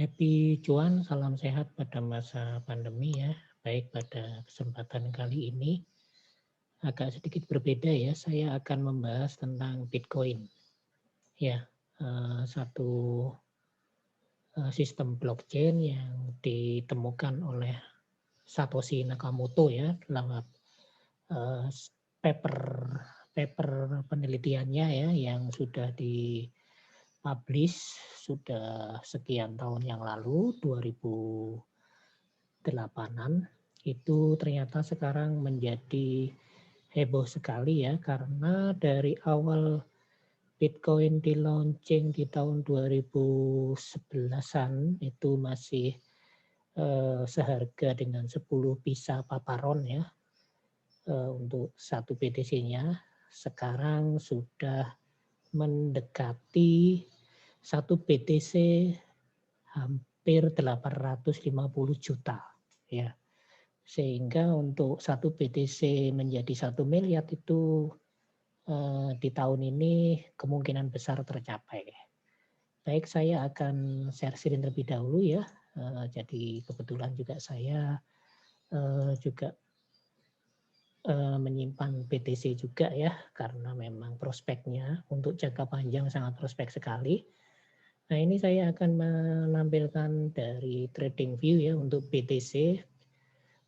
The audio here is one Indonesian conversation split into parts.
Happy cuan, salam sehat pada masa pandemi ya. Baik, pada kesempatan kali ini agak sedikit berbeda ya. Saya akan membahas tentang Bitcoin. Ya, satu sistem blockchain yang ditemukan oleh Satoshi Nakamoto ya lewat eh, paper paper penelitiannya ya yang sudah dipublish sudah sekian tahun yang lalu 2008-an itu ternyata sekarang menjadi heboh sekali ya karena dari awal Bitcoin di launching di tahun 2011-an itu masih seharga dengan 10 pisa paparon ya untuk satu BTC-nya. Sekarang sudah mendekati satu BTC hampir 850 juta ya. Sehingga untuk satu BTC menjadi 1 miliar itu di tahun ini kemungkinan besar tercapai. Baik, saya akan share screen terlebih dahulu ya. Jadi kebetulan juga saya juga menyimpan BTC juga ya, karena memang prospeknya untuk jangka panjang sangat prospek sekali. Nah, ini saya akan menampilkan dari trading view ya untuk BTC.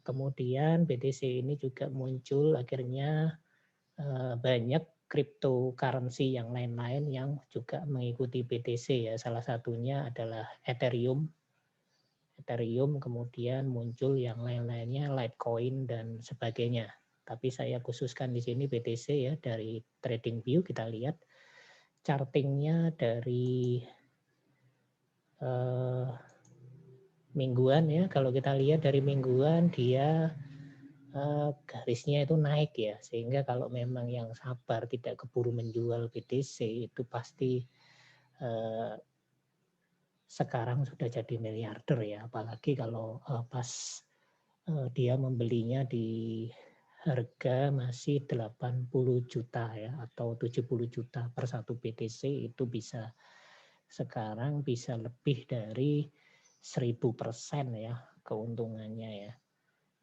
Kemudian BTC ini juga muncul akhirnya banyak cryptocurrency yang lain-lain yang juga mengikuti BTC ya. Salah satunya adalah Ethereum. Kemudian muncul yang lain-lainnya Litecoin dan sebagainya. Tapi saya khususkan di sini BTC ya, dari trading view kita lihat chartingnya dari mingguan ya. Kalau kita lihat dari mingguan dia garisnya itu naik ya, sehingga kalau memang yang sabar tidak keburu menjual BTC itu pasti sekarang sudah jadi miliarder ya, apalagi kalau pas dia membelinya di harga masih 80 juta ya atau 70 juta per satu BTC, itu bisa sekarang bisa lebih dari 1000% ya keuntungannya ya.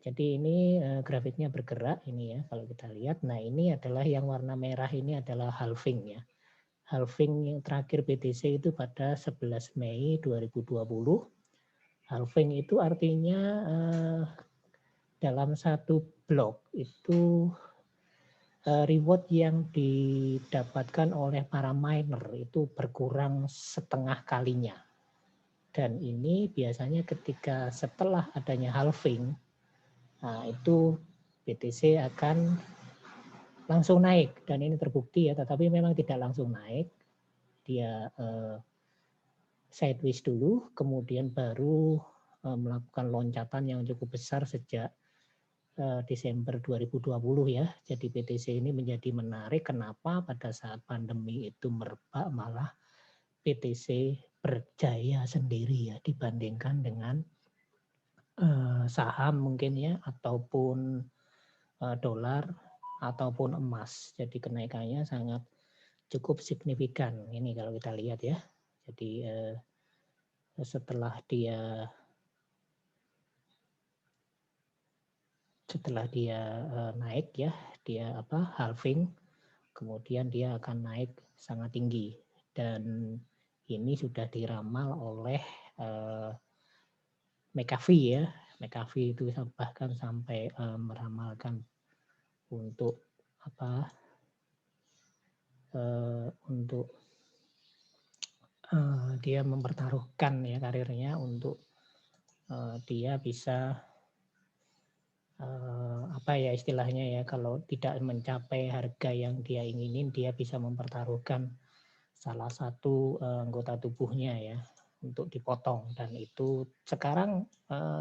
Jadi ini grafiknya bergerak ini ya kalau kita lihat. Nah, ini adalah yang warna merah ini adalah halving ya. Halving yang terakhir BTC itu pada 11 Mei 2020. Halving itu artinya dalam satu blok itu reward yang didapatkan oleh para miner itu berkurang setengah kalinya. Dan ini biasanya ketika setelah adanya halving, nah itu BTC akan langsung naik, dan ini terbukti ya, tetapi memang tidak langsung naik. Dia sideways dulu, kemudian baru melakukan loncatan yang cukup besar sejak Desember 2020 ya. Jadi BTC ini menjadi menarik. Kenapa? Pada saat pandemi itu merebak malah BTC berjaya sendiri ya dibandingkan dengan saham mungkin ya, ataupun dolar ataupun emas. Jadi kenaikannya sangat cukup signifikan. Ini kalau kita lihat ya. Jadi setelah dia naik ya, dia halving, kemudian dia akan naik sangat tinggi, dan ini sudah diramal oleh McAfee ya. McAfee itu bahkan sampai meramalkan untuk untuk dia mempertaruhkan ya karirnya untuk dia bisa ya istilahnya ya, kalau tidak mencapai harga yang dia inginin, dia bisa mempertaruhkan salah satu anggota tubuhnya ya untuk dipotong, dan itu sekarang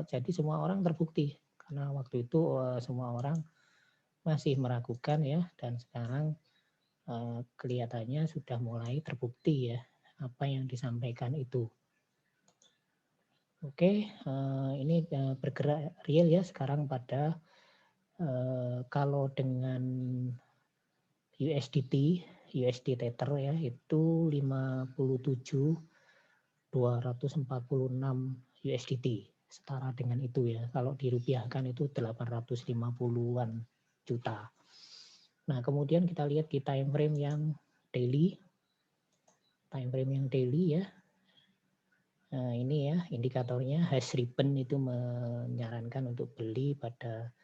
jadi semua orang terbukti, karena waktu itu semua orang masih meragukan ya, dan sekarang kelihatannya sudah mulai terbukti ya apa yang disampaikan itu. Oke, ini bergerak real ya sekarang pada kalau dengan USD Tether ya itu 57 246 USDT, setara dengan itu ya. Kalau dirupiahkan itu 850-an juta. Nah, kemudian kita lihat di time frame yang daily. Time frame yang daily ya. Nah, ini ya indikatornya hash ribbon itu menyarankan untuk beli pada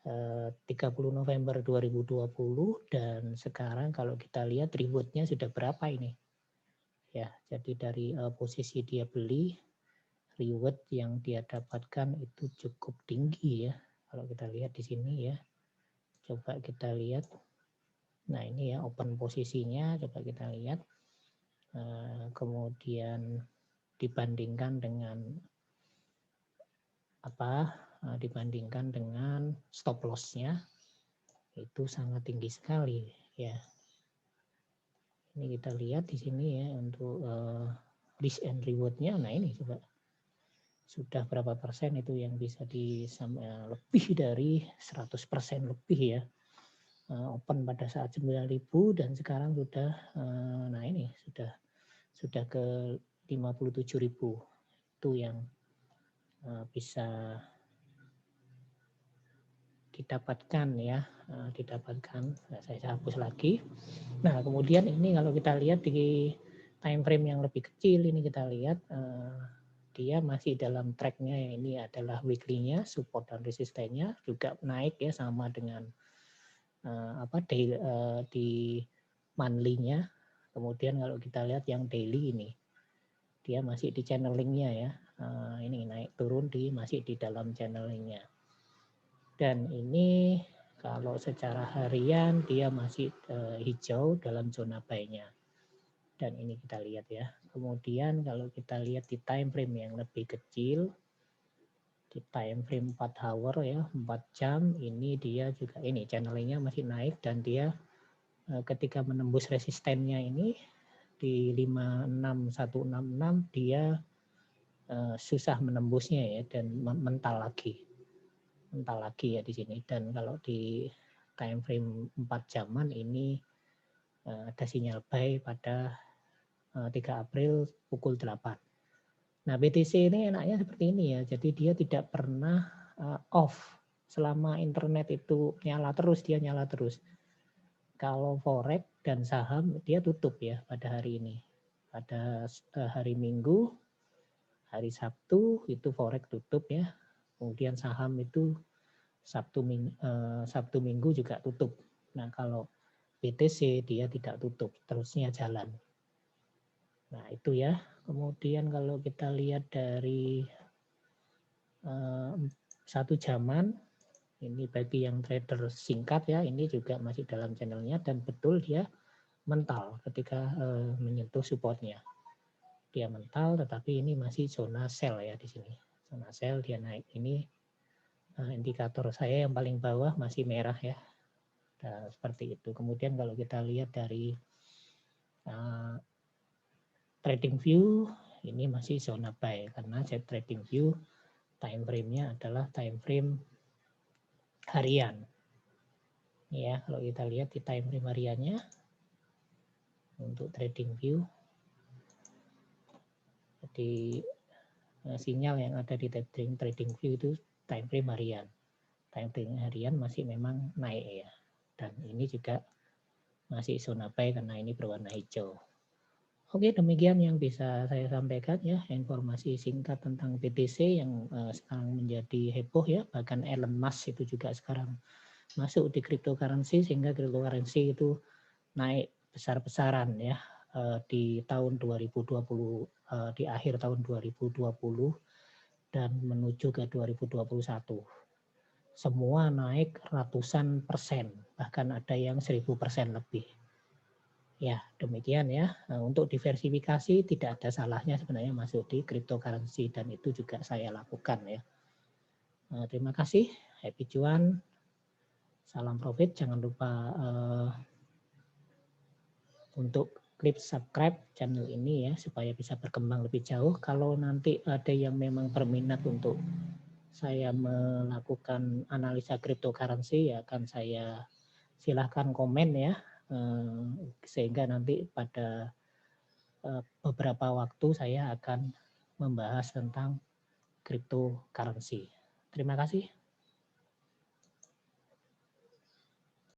30 November 2020 dan sekarang kalau kita lihat rewardnya sudah berapa ini? Ya, jadi dari posisi dia beli, reward yang dia dapatkan itu cukup tinggi ya. Kalau kita lihat di sini ya. Coba kita lihat. Nah, ini ya open posisinya, coba kita lihat. Kemudian dibandingkan dengan dibandingkan dengan stop loss-nya itu sangat tinggi sekali ya. Ini kita lihat di sini ya untuk risk and reward-nya. Nah, ini coba sudah berapa persen itu yang bisa lebih dari 100% lebih ya. Open pada saat 9.000 dan sekarang sudah nah ini sudah ke 57.000. Itu yang bisa didapatkan ya, didapatkan. Nah, saya hapus lagi. Nah, kemudian ini kalau kita lihat di time frame yang lebih kecil ini kita lihat dia masih dalam tracknya ya, ini adalah weekly-nya, support dan resistennya juga naik ya sama dengan di monthly-nya. Kemudian kalau kita lihat yang daily ini dia masih di channeling-nya ya. Ini naik turun masih di dalam channeling-nya. Dan ini kalau secara harian dia masih hijau dalam zona buy-nya. Dan ini kita lihat ya. Kemudian kalau kita lihat di time frame yang lebih kecil, di time frame 4 hour ya, 4 jam, ini dia juga ini channelingnya masih naik dan dia ketika menembus resistennya ini di 56166 dia susah menembusnya ya dan mental lagi ya di sini. Dan kalau di time frame 4 jaman ini ada sinyal buy pada 3 April pukul 8. Nah, BTC ini enaknya seperti ini ya. Jadi dia tidak pernah off. Selama internet itu nyala terus, dia nyala terus. Kalau forex dan saham dia tutup ya pada hari ini. Pada hari Minggu, hari Sabtu itu forex tutup ya. Kemudian saham itu Sabtu Minggu juga tutup. Nah, kalau BTC dia tidak tutup, terusnya jalan. Nah, itu ya. Kemudian kalau kita lihat dari 1 jaman, ini bagi yang trader singkat ya, ini juga masih dalam channelnya dan betul dia mental ketika menyentuh supportnya. Dia mental, tetapi ini masih zona sell ya di sini. Zona sell dia naik ini. Indikator saya yang paling bawah masih merah ya. Nah, seperti itu. Kemudian kalau kita lihat dari trading view, ini masih zona buy karena trading view time frame-nya adalah time frame harian. Ya, kalau kita lihat di time frame hariannya untuk trading view, jadi sinyal yang ada di trading view itu time frame harian. Time frame harian masih memang naik ya. Dan ini juga masih zona buy karena ini berwarna hijau. Oke, demikian yang bisa saya sampaikan ya, informasi singkat tentang BTC yang sekarang menjadi heboh ya, bahkan Elon Musk itu juga sekarang masuk di cryptocurrency sehingga cryptocurrency itu naik besar-besaran ya di tahun 2020, di akhir tahun 2020 dan menuju ke 2021. Semua naik ratusan persen, bahkan ada yang 1000% lebih. Ya, demikian ya. Untuk diversifikasi tidak ada salahnya sebenarnya masuk di cryptocurrency dan itu juga saya lakukan ya. Terima kasih, happy cuan, salam profit. Jangan lupa untuk klik subscribe channel ini ya supaya bisa berkembang lebih jauh. Kalau nanti ada yang memang berminat untuk saya melakukan analisa cryptocurrency ya akan saya silahkan komen ya. Sehingga nanti pada beberapa waktu saya akan membahas tentang cryptocurrency. Terima kasih.